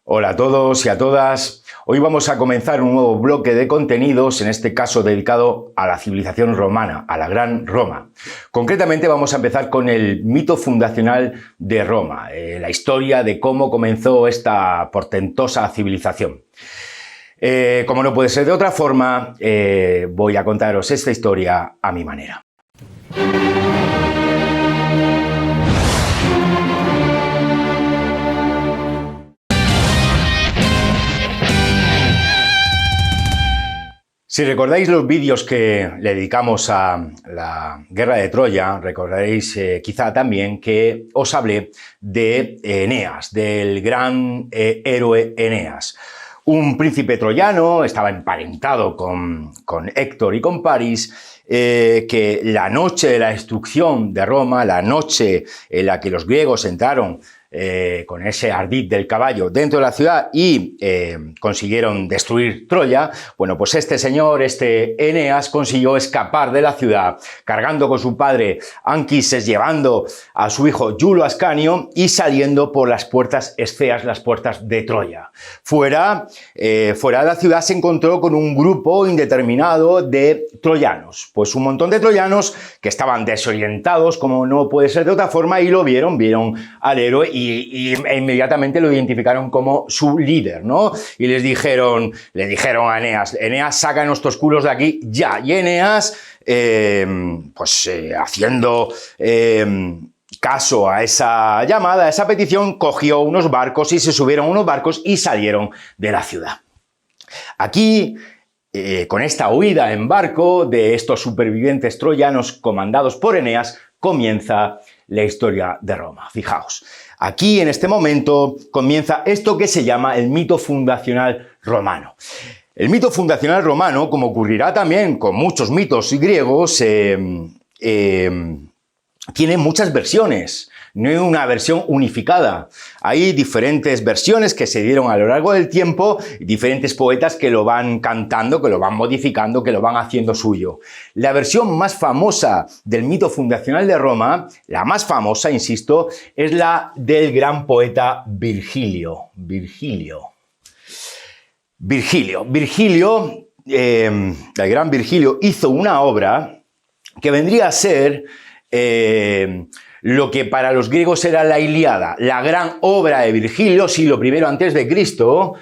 Hola a todos y a todas. Hoy vamos a comenzar un nuevo bloque de contenidos, en este caso dedicado a la civilización romana, a la Gran Roma. Concretamente vamos a empezar con el mito fundacional de Roma, la historia de cómo comenzó esta portentosa civilización. Como no puede ser de otra forma, voy a contaros esta historia a mi manera. Si recordáis los vídeos que le dedicamos a la guerra de Troya, recordaréis quizá también que os hablé de Eneas, del gran héroe Eneas. Un príncipe troyano, estaba emparentado con Héctor y con París, que la noche de la destrucción de Roma, la noche en la que los griegos entraron con ese ardid del caballo dentro de la ciudad y consiguieron destruir Troya, bueno, pues este señor, este Eneas, consiguió escapar de la ciudad cargando con su padre Anquises, llevando a su hijo Iulo Ascanio y saliendo por las puertas esceas, las puertas de Troya. Fuera de la ciudad se encontró con un grupo indeterminado de troyanos, pues un montón de troyanos que estaban desorientados, como no puede ser de otra forma, y lo vieron al héroe y inmediatamente lo identificaron como su líder, ¿no? Y le dijeron a Eneas, saca nuestros culos de aquí ya. Y Eneas, haciendo caso a esa llamada, a esa petición, cogió unos barcos y se subieron a unos barcos y salieron de la ciudad. Aquí, con esta huida en barco de estos supervivientes troyanos comandados por Eneas, comienza la historia de Roma. Fijaos, aquí en este momento comienza esto que se llama el mito fundacional romano. El mito fundacional romano, como ocurrirá también con muchos mitos griegos, tiene muchas versiones, no hay una versión unificada. Hay diferentes versiones que se dieron a lo largo del tiempo, diferentes poetas que lo van cantando, que lo van modificando, que lo van haciendo suyo. La versión más famosa del mito fundacional de Roma, la más famosa, insisto, es la del gran poeta Virgilio, el gran Virgilio hizo una obra que vendría a ser lo que para los griegos era la Ilíada, la gran obra de Virgilio, siglo I antes de Cristo,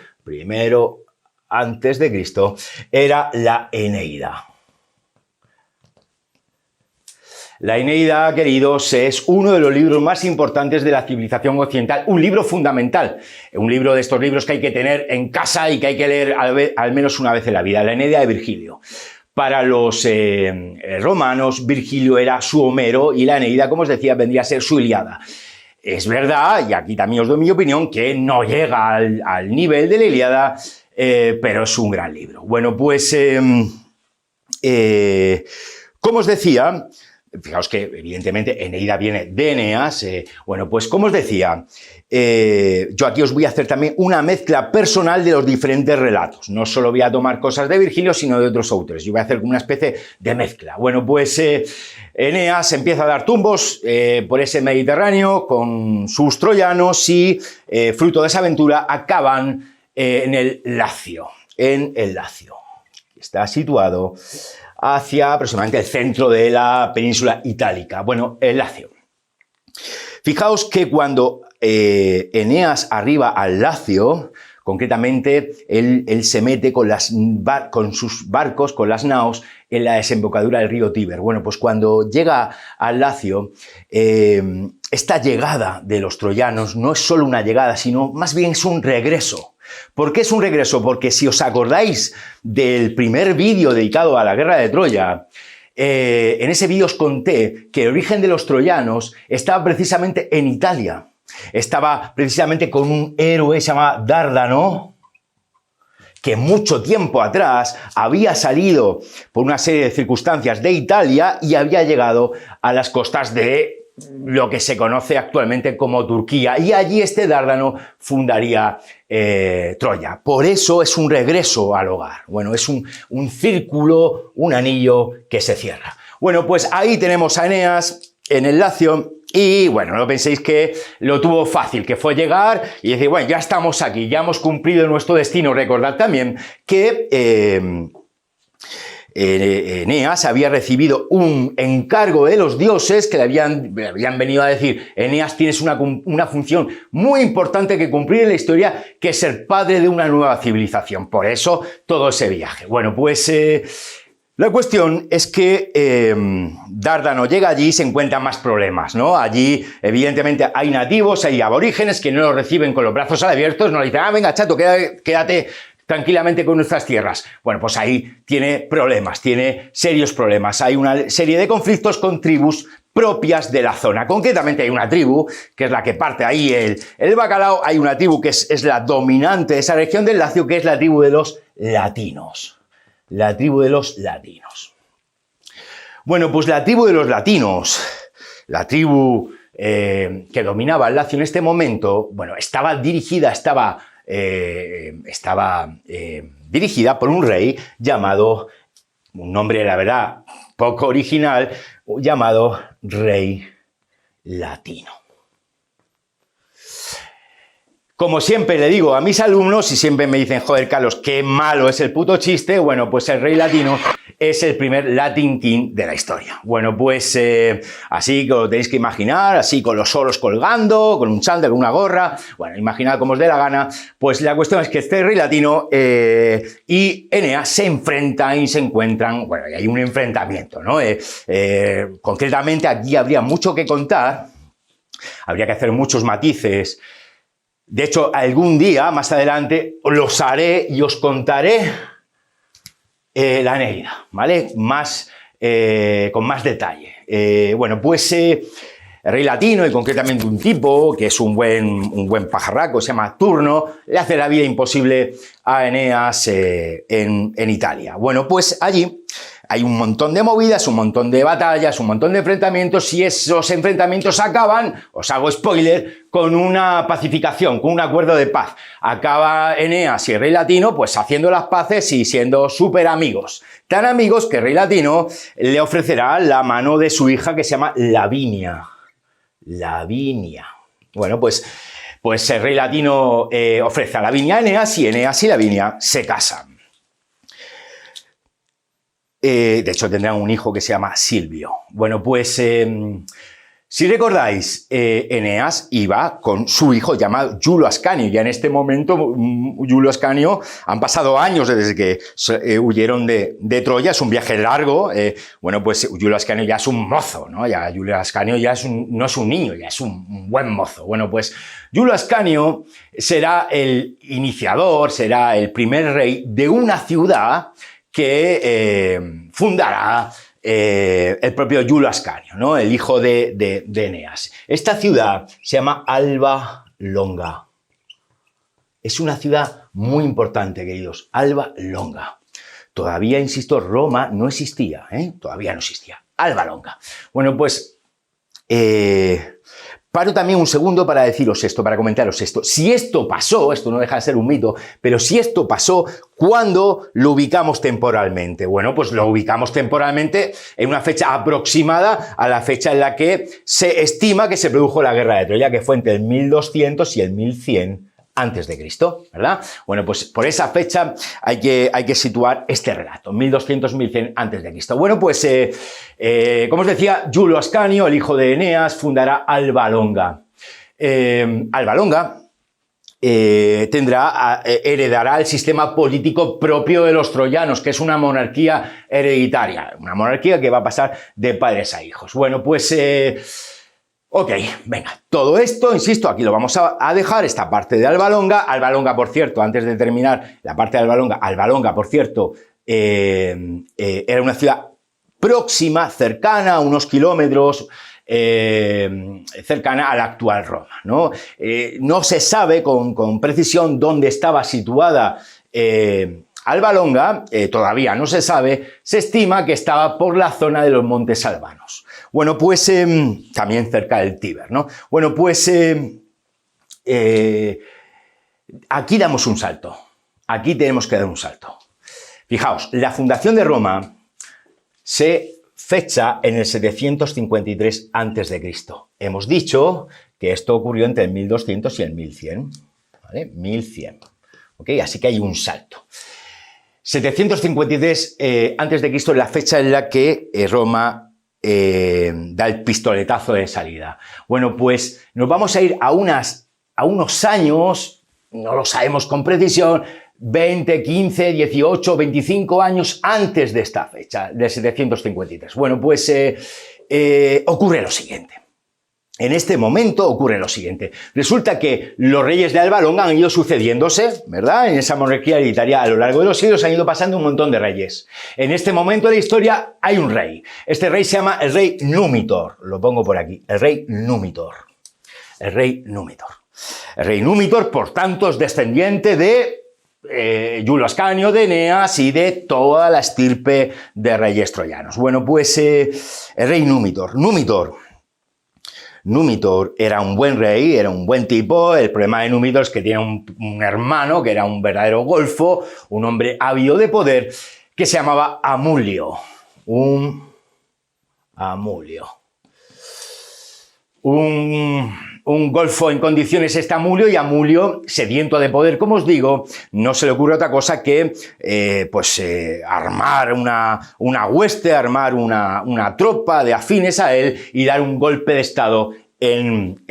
era la Eneida. La Eneida, queridos, es uno de los libros más importantes de la civilización occidental, un libro fundamental, un libro de estos libros que hay que tener en casa y que hay que leer al menos una vez en la vida, la Eneida de Virgilio. Para los romanos, Virgilio era su Homero y la Eneida, como os decía, vendría a ser su Ilíada. Es verdad, y aquí también os doy mi opinión, que no llega al nivel de la Ilíada, pero es un gran libro. Bueno, pues, como os decía, fijaos que evidentemente Eneida viene de Eneas, bueno, pues como os decía, yo aquí os voy a hacer también una mezcla personal de los diferentes relatos. No solo voy a tomar cosas de Virgilio, sino de otros autores. Yo voy a hacer una especie de mezcla. Bueno, pues Eneas empieza a dar tumbos por ese Mediterráneo con sus troyanos y, fruto de esa aventura, acaban en el Lacio. Está situado hacia aproximadamente el centro de la península itálica. Bueno, el Lacio. Fijaos que cuando Eneas arriba al Lacio, concretamente él se mete con sus barcos, con las naos, en la desembocadura del río Tíber. Bueno, pues cuando llega al Lacio, esta llegada de los troyanos no es solo una llegada, sino más bien es un regreso. ¿Por qué es un regreso? Porque si os acordáis del primer vídeo dedicado a la guerra de Troya, en ese vídeo os conté que el origen de los troyanos estaba precisamente en Italia. Estaba precisamente con un héroe llamado Dárdano, que mucho tiempo atrás había salido por una serie de circunstancias de Italia y había llegado a las costas de lo que se conoce actualmente como Turquía, y allí este Dárdano fundaría Troya. Por eso es un regreso al hogar. Bueno, es un círculo, un anillo que se cierra. Bueno, pues ahí tenemos a Eneas en el Lacio Y bueno, no penséis que lo tuvo fácil, que fue llegar y decir, bueno, ya estamos aquí, ya hemos cumplido nuestro destino. Recordad también que Eneas había recibido un encargo de los dioses que le habían venido a decir: Eneas, tienes una función muy importante que cumplir en la historia, que es ser padre de una nueva civilización. Por eso todo ese viaje. Bueno, pues la cuestión es que Dárdano llega allí y se encuentra más problemas, ¿no? Allí, evidentemente, hay nativos, hay aborígenes que no lo reciben con los brazos abiertos, no le dicen, venga, chato, quédate tranquilamente con nuestras tierras. Bueno, pues ahí tiene problemas, tiene serios problemas. Hay una serie de conflictos con tribus propias de la zona. Concretamente hay una tribu, que es la que parte ahí el bacalao, hay una tribu que es la dominante de esa región del Lacio, que es la tribu de los latinos. La tribu de los latinos. Bueno, pues la tribu de los latinos, la tribu que dominaba el Lacio en este momento, bueno, estaba dirigida por un rey llamado, un nombre la verdad poco original, llamado Rey Latino. Como siempre le digo a mis alumnos, y siempre me dicen, joder, Carlos, qué malo es el puto chiste, bueno, pues el Rey Latino es el primer Latin King de la historia. Bueno, pues así que lo tenéis que imaginar, así con los oros colgando, con un chándal, con una gorra, bueno, imaginad como os dé la gana. Pues la cuestión es que este Rey Latino y Eneas se enfrentan y se encuentran, bueno, y hay un enfrentamiento, ¿no? Concretamente aquí habría mucho que contar, habría que hacer muchos matices. De hecho, algún día, más adelante, los haré y os contaré la Eneida, ¿vale? Con más detalle. Bueno, pues el Rey Latino, y concretamente un tipo que es un buen pajarraco, se llama Turno, le hace la vida imposible a Eneas en Italia. Bueno, pues allí hay un montón de movidas, un montón de batallas, un montón de enfrentamientos, y esos enfrentamientos acaban, os hago spoiler, con una pacificación, con un acuerdo de paz. Acaba Eneas y el Rey Latino pues haciendo las paces y siendo súper amigos. Tan amigos que el Rey Latino le ofrecerá la mano de su hija, que se llama Lavinia. Lavinia. Bueno, pues el Rey Latino ofrece a Lavinia a Eneas, y Eneas y Lavinia se casan. De hecho, tendrán un hijo que se llama Silvio. Bueno, pues si recordáis, Eneas iba con su hijo llamado Iulo Ascanio. Ya en este momento, Iulo Ascanio, han pasado años desde que huyeron de Troya, es un viaje largo. Bueno, pues Iulo Ascanio ya es un mozo, ¿no? Ya Iulo Ascanio ya no es un niño, ya es un buen mozo. Bueno, pues Iulo Ascanio será el iniciador, será el primer rey de una ciudad que fundará el propio Iulo Ascanio, ¿no? El hijo de Eneas. Esta ciudad se llama Alba Longa. Es una ciudad muy importante, queridos. Alba Longa. Todavía, insisto, Roma no existía, todavía no existía. Alba Longa. Bueno, pues paro también un segundo para deciros esto, para comentaros esto. Si esto pasó, esto no deja de ser un mito, pero si esto pasó, ¿cuándo lo ubicamos temporalmente? Bueno, pues lo ubicamos temporalmente en una fecha aproximada a la fecha en la que se estima que se produjo la guerra de Troya, que fue entre el 1200 y el 1100 antes de Cristo, ¿verdad? Bueno, pues por esa fecha hay que situar este relato, 1200-1100 antes de Cristo. Bueno, pues como os decía, Iulo Ascanio, el hijo de Eneas, fundará Alba Longa. Alba Longa heredará el sistema político propio de los troyanos, que es una monarquía hereditaria, una monarquía que va a pasar de padres a hijos. Bueno, pues ok, venga, todo esto, insisto, aquí lo vamos a dejar, esta parte de Alba Longa. Alba Longa, por cierto, antes de terminar la parte de Alba Longa, por cierto, era una ciudad próxima, cercana, a unos kilómetros, cercana a la actual Roma, ¿no? No se sabe con precisión dónde estaba situada Alba Longa, todavía no se sabe, se estima que estaba por la zona de los Montes Albanos. Bueno, pues también cerca del Tíber, ¿no? Bueno, pues aquí damos un salto. Aquí tenemos que dar un salto. Fijaos, la fundación de Roma se fecha en el 753 a.C. Hemos dicho que esto ocurrió entre el 1200 y el 1100, ¿vale? 1100, ¿ok? Así que hay un salto. 753 a.C. es la fecha en la que Roma da el pistoletazo de salida. Bueno, pues nos vamos a ir a unos años, no lo sabemos con precisión, 20, 15, 18, 25 años antes de esta fecha, de 753. Bueno, pues ocurre lo siguiente. En este momento ocurre lo siguiente. Resulta que los reyes de Alba Longa han ido sucediéndose, ¿verdad? En esa monarquía hereditaria a lo largo de los siglos han ido pasando un montón de reyes. En este momento de la historia hay un rey. Este rey se llama el rey Númitor. Lo pongo por aquí. El rey Númitor. El rey Númitor. El rey Númitor, por tanto, es descendiente de Iulo Ascanio, de Eneas y de toda la estirpe de reyes troyanos. Bueno, pues el rey Númitor. Númitor era un buen rey, era un buen tipo. El problema de Númitor es que tiene un hermano que era un verdadero golfo, un hombre ávido de poder, que se llamaba Amulio. Un golfo en condiciones este Amulio, y Amulio, sediento de poder, como os digo, no se le ocurre otra cosa que armar una hueste, armar una tropa de afines a él y dar un golpe de estado en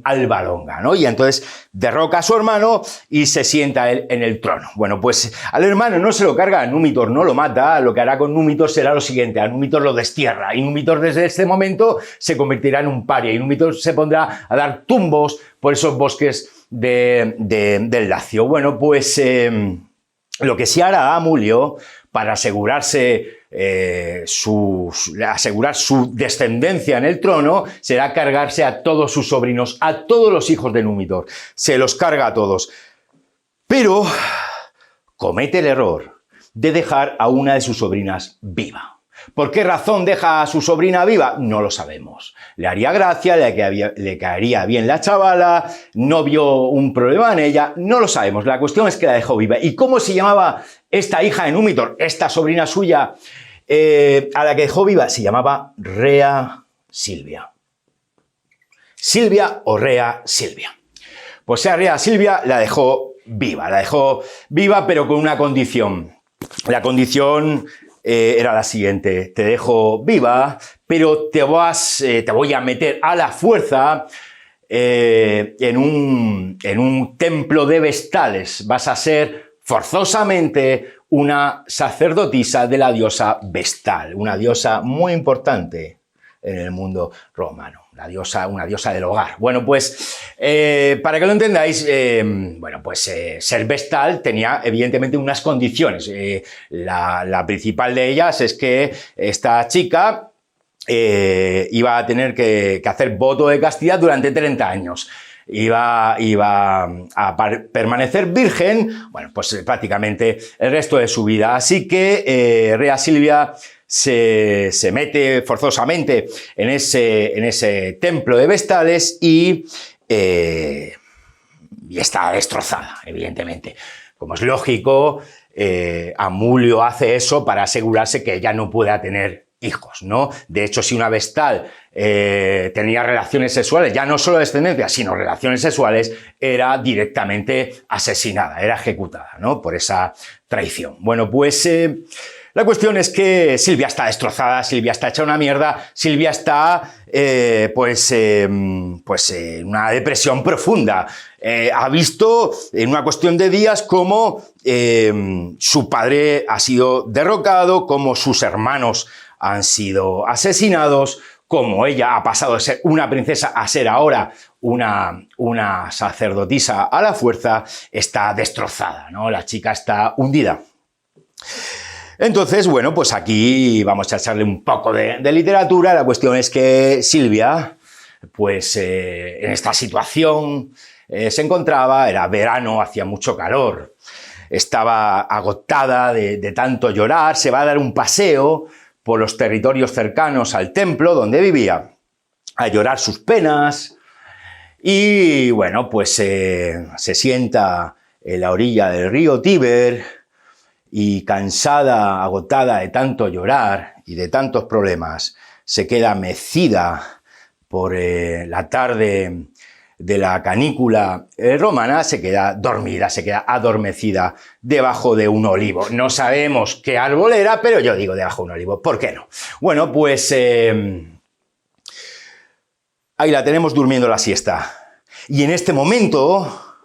Alba Longa, ¿no? Y entonces derroca a su hermano y se sienta él en el trono. Bueno, pues al hermano no se lo carga, a Númitor no lo mata. Lo que hará con Númitor será lo siguiente: a Númitor lo destierra, y Númitor desde este momento se convertirá en un paria, y Númitor se pondrá a dar tumbos por esos bosques del Lacio. Bueno, pues lo que sí hará Amulio para asegurarse asegurar su descendencia en el trono será cargarse a todos sus sobrinos, a todos los hijos de Númitor. Se los carga a todos. Pero comete el error de dejar a una de sus sobrinas viva. ¿Por qué razón deja a su sobrina viva? No lo sabemos. Le haría gracia, le caería bien la chavala, no vio un problema en ella, no lo sabemos. La cuestión es que la dejó viva. ¿Y cómo se llamaba esta hija de Númitor, esta sobrina suya, a la que dejó viva? Se llamaba Rea Silvia. Silvia o Rea Silvia. Pues a Rea Silvia la dejó viva, pero con una condición. La condición era la siguiente: te dejo viva, pero te voy a meter a la fuerza en un templo de Vestales. Vas a ser forzosamente una sacerdotisa de la diosa Vestal, una diosa muy importante en el mundo romano, una diosa del hogar. Bueno, pues para que lo entendáis, ser Vestal tenía evidentemente unas condiciones. La principal de ellas es que esta chica iba a tener que hacer voto de castidad durante 30 años. Iba a permanecer virgen, bueno, pues prácticamente el resto de su vida. Así que Rea Silvia se mete forzosamente en ese templo de Vestales y está destrozada, evidentemente. Como es lógico, Amulio hace eso para asegurarse que ella no pueda tener hijos, ¿no? De hecho, si una Vestal tenía relaciones sexuales, ya no solo descendencia, sino relaciones sexuales, era directamente asesinada, era ejecutada, ¿no? Por esa traición. Bueno, pues la cuestión es que Silvia está destrozada, Silvia está hecha una mierda, Silvia está en una depresión profunda. Ha visto en una cuestión de días cómo su padre ha sido derrocado, cómo sus hermanos han sido asesinados, como ella ha pasado de ser una princesa a ser ahora una sacerdotisa a la fuerza. Está destrozada, ¿no? La chica está hundida. Entonces, bueno, pues aquí vamos a echarle un poco de literatura. La cuestión es que Silvia, pues en esta situación se encontraba, era verano, hacía mucho calor, estaba agotada de tanto llorar, se va a dar un paseo por los territorios cercanos al templo donde vivía, a llorar sus penas, y bueno, pues se sienta en la orilla del río Tíber y cansada, agotada de tanto llorar y de tantos problemas, se queda mecida por la tarde de la canícula romana, se queda dormida, se queda adormecida debajo de un olivo. No sabemos qué árbol era, pero yo digo debajo de un olivo. ¿Por qué no? Bueno, pues ahí la tenemos durmiendo la siesta. Y en este momento,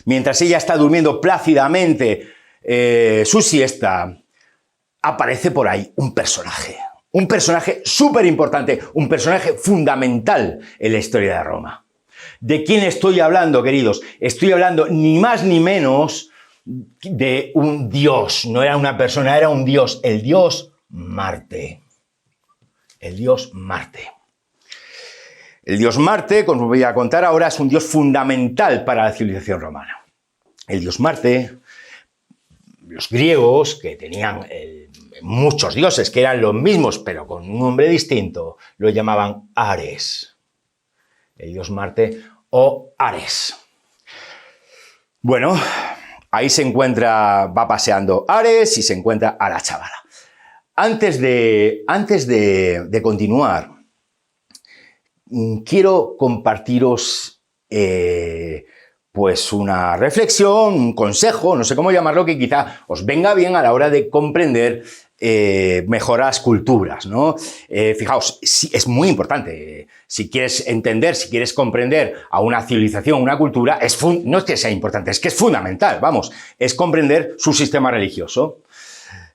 mientras ella está durmiendo plácidamente su siesta, aparece por ahí un personaje súper importante, un personaje fundamental en la historia de Roma. ¿De quién estoy hablando, queridos? Estoy hablando ni más ni menos de un dios. No era una persona, era un dios. El dios Marte. El dios Marte. El dios Marte, como os voy a contar ahora, es un dios fundamental para la civilización romana. El dios Marte, los griegos, que tenían muchos dioses que eran los mismos, pero con un nombre distinto, lo llamaban Ares. El dios Marte o Ares. Bueno, ahí se encuentra, va paseando Ares y se encuentra a la chavala. Antes de continuar, quiero compartiros pues una reflexión, un consejo, no sé cómo llamarlo, que quizá os venga bien a la hora de comprender mejor las culturas, ¿no? Fijaos, sí, es muy importante. Si quieres entender, si quieres comprender a una civilización, una cultura, no es que sea importante, es que es fundamental, vamos, es comprender su sistema religioso,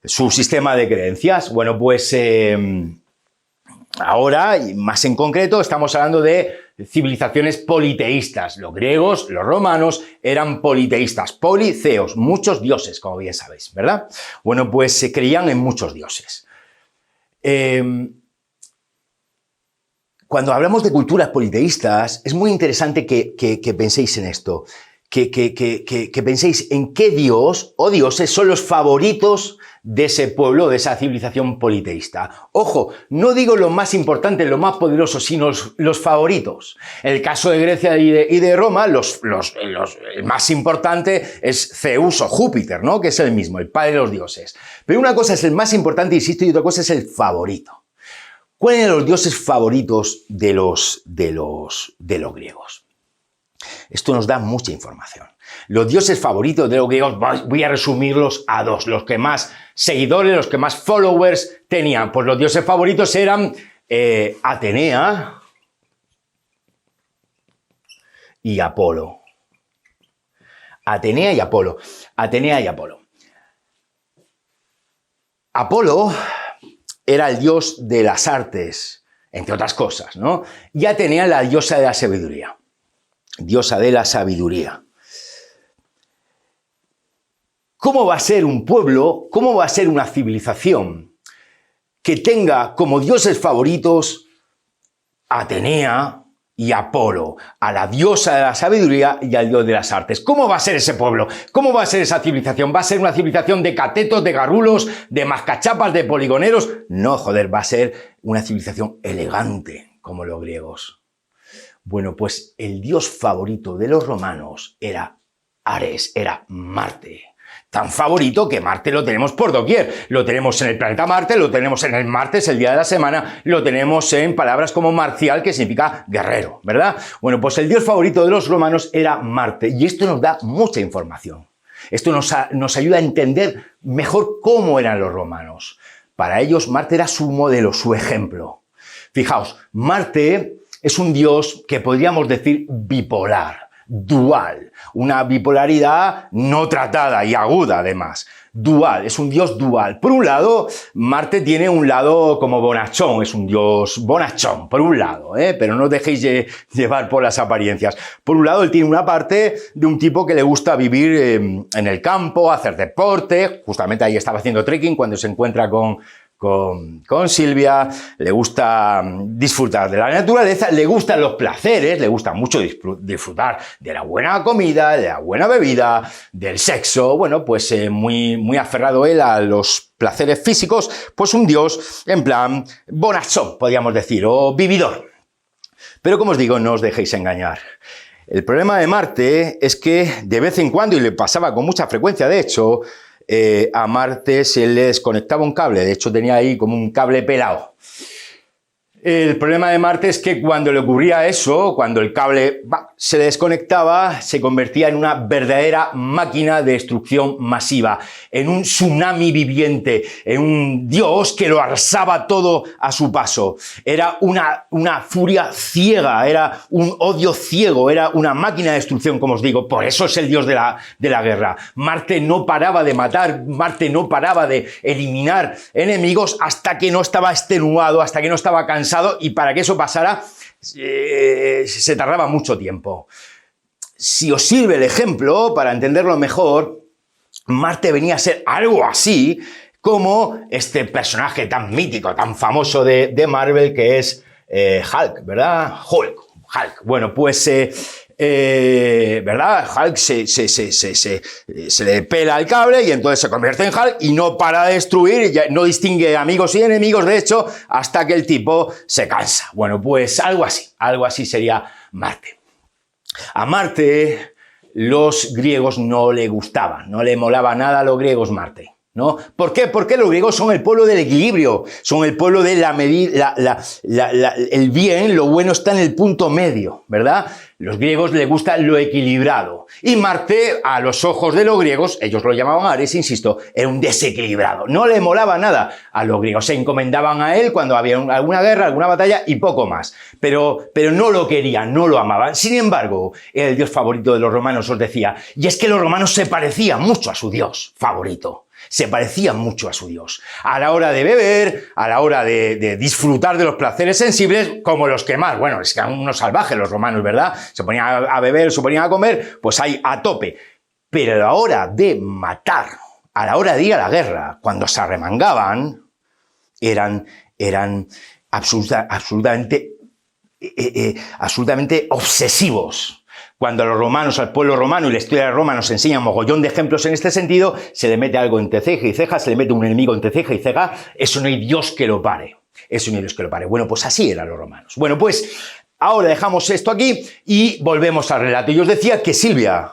su sistema de creencias. Bueno, pues ahora, y más en concreto, estamos hablando de civilizaciones politeístas. Los griegos, los romanos, eran politeístas, policeos, muchos dioses, como bien sabéis, ¿verdad? Bueno, pues se creían en muchos dioses. Cuando hablamos de culturas politeístas, es muy interesante que penséis en esto, que penséis en qué dios o dioses son los favoritos de ese pueblo, de esa civilización politeísta. Ojo, no digo lo más importante, lo más poderoso, sino los favoritos. En el caso de Grecia y de Roma, el más importante es Zeus o Júpiter, ¿no? Que es el mismo, el padre de los dioses. Pero una cosa es el más importante, insisto, y otra cosa es el favorito. ¿Cuáles eran los dioses favoritos de los griegos? Esto nos da mucha información. Los dioses favoritos de los griegos, voy a resumirlos a dos, los que más seguidores, los que más followers tenían. Pues los dioses favoritos eran Atenea y Apolo. Atenea y Apolo. Atenea y Apolo. Apolo era el dios de las artes, entre otras cosas, ¿no? Y Atenea la diosa de la sabiduría. Diosa de la sabiduría. ¿Cómo va a ser un pueblo, cómo va a ser una civilización que tenga como dioses favoritos a Atenea y Apolo, a la diosa de la sabiduría y al dios de las artes? ¿Cómo va a ser ese pueblo? ¿Cómo va a ser esa civilización? ¿Va a ser una civilización de catetos, de garrulos, de mascachapas, de poligoneros? No, joder, va a ser una civilización elegante, como los griegos. Bueno, pues el dios favorito de los romanos era Ares, era Marte. Tan favorito que Marte lo tenemos por doquier. Lo tenemos en el planeta Marte, lo tenemos en el martes, el día de la semana, lo tenemos en palabras como marcial, que significa guerrero, ¿verdad? Bueno, pues el dios favorito de los romanos era Marte, y esto nos da mucha información. Esto nos ayuda a entender mejor cómo eran los romanos. Para ellos, Marte era su modelo, su ejemplo. Fijaos, Marte es un dios que podríamos decir bipolar, dual, una bipolaridad no tratada y aguda además. Dual, es un dios dual. Por un lado, Marte tiene un lado como bonachón, es un dios bonachón, por un lado, pero no os dejéis llevar por las apariencias. Por un lado, él tiene una parte de un tipo que le gusta vivir en el campo, hacer deporte, justamente ahí estaba haciendo trekking cuando se encuentra con Silvia, le gusta disfrutar de la naturaleza, le gustan los placeres, le gusta mucho disfrutar de la buena comida, de la buena bebida, del sexo. Bueno, pues muy aferrado él a los placeres físicos, pues un dios en plan bonachón, podríamos decir, o vividor. Pero como os digo, no os dejéis engañar. El problema de Marte es que de vez en cuando, y le pasaba con mucha frecuencia de hecho, a Marte se le desconectaba un cable, de hecho tenía ahí como un cable pelado. El problema de Marte es que cuando le ocurría eso, cuando el cable se desconectaba, se convertía en una verdadera máquina de destrucción masiva, en un tsunami viviente, en un dios que lo arrasaba todo a su paso. Era una furia ciega, era un odio ciego, era una máquina de destrucción, como os digo. Por eso es el dios de la guerra. Marte no paraba de matar, Marte no paraba de eliminar enemigos hasta que no estaba extenuado, hasta que no estaba cansado. Y para que eso pasara se tardaba mucho tiempo. Si os sirve el ejemplo, para entenderlo mejor, Marte venía a ser algo así como este personaje tan mítico, tan famoso de Marvel que es Hulk, ¿verdad? Hulk. Bueno, pues ¿verdad? Hulk se le pela el cable y entonces se convierte en Hulk y no para de destruir, ya no distingue amigos y enemigos, de hecho, hasta que el tipo se cansa. Bueno, pues algo así sería Marte. A Marte los griegos no le gustaban, no le molaba nada a los griegos Marte. ¿No? ¿Por qué? Porque los griegos son el pueblo del equilibrio, son el pueblo de la medida, el bien, lo bueno está en el punto medio, ¿verdad? Los griegos les gusta lo equilibrado. Y Marte, a los ojos de los griegos, ellos lo llamaban Ares, insisto, era un desequilibrado. No le molaba nada a los griegos. Se encomendaban a él cuando había alguna guerra, alguna batalla y poco más. Pero no lo querían, no lo amaban. Sin embargo, era el dios favorito de los romanos, os decía. Y es que los romanos se parecían mucho a su dios favorito. Se parecía mucho a su dios. A la hora de beber, a la hora de disfrutar de los placeres sensibles, como los que más. Bueno, es que eran unos salvajes los romanos, ¿verdad? Se ponían a beber, se ponían a comer, pues ahí a tope. Pero a la hora de matar, a la hora de ir a la guerra, cuando se arremangaban, eran absolutamente obsesivos. Cuando a los romanos, al pueblo romano y la historia de Roma nos enseña un mogollón de ejemplos en este sentido, se le mete algo entre ceja y ceja, se le mete un enemigo entre ceja y ceja, eso no hay Dios que lo pare. Eso no hay Dios que lo pare. Bueno, pues así eran los romanos. Bueno, pues ahora dejamos esto aquí y volvemos al relato. Yo os decía que Silvia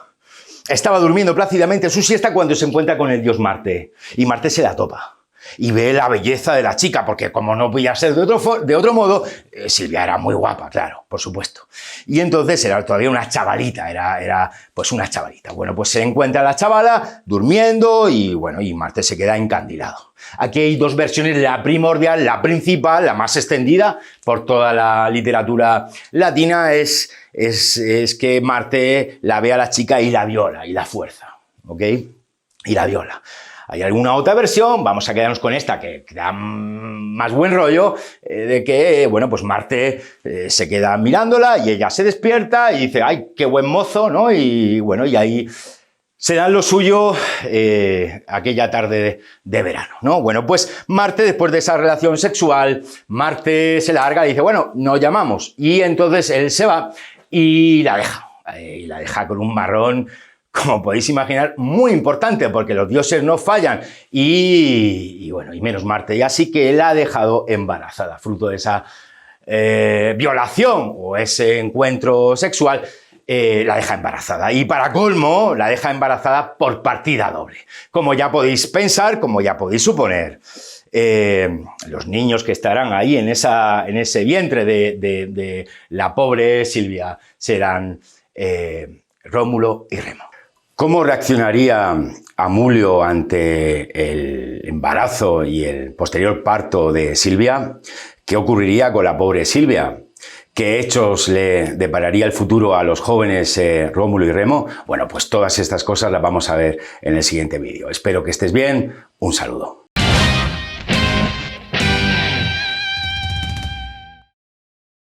estaba durmiendo plácidamente su siesta cuando se encuentra con el dios Marte. Y Marte se la topa. Y ve la belleza de la chica, porque como no podía ser de otro modo, Silvia era muy guapa, claro, por supuesto. Y entonces era todavía una chavalita, era pues una chavalita. Bueno, pues se encuentra la chavala durmiendo y bueno, y Marte se queda encandilado. Aquí hay dos versiones, la primordial, la principal, la más extendida por toda la literatura latina, es que Marte la ve a la chica y la viola, y la fuerza, ¿ok? Y la viola. Hay alguna otra versión, vamos a quedarnos con esta que da más buen rollo, de que, bueno, pues Marte se queda mirándola y ella se despierta y dice, ¡ay, qué buen mozo!, ¿no? Y bueno, y ahí se dan lo suyo aquella tarde de verano, ¿no? Bueno, pues Marte, después de esa relación sexual, Marte se larga y dice, bueno, nos llamamos. Y entonces él se va y la deja con un marrón, como podéis imaginar, muy importante, porque los dioses no fallan, y bueno, y menos Marte. Y así que la ha dejado embarazada, fruto de esa violación o ese encuentro sexual, la deja embarazada. Y para colmo, la deja embarazada por partida doble. Como ya podéis pensar, como ya podéis suponer, los niños que estarán ahí en ese vientre de la pobre Silvia serán Rómulo y Remo. ¿Cómo reaccionaría Amulio ante el embarazo y el posterior parto de Silvia? ¿Qué ocurriría con la pobre Silvia? ¿Qué hechos le depararía el futuro a los jóvenes Rómulo y Remo? Bueno, pues todas estas cosas las vamos a ver en el siguiente vídeo. Espero que estés bien. Un saludo.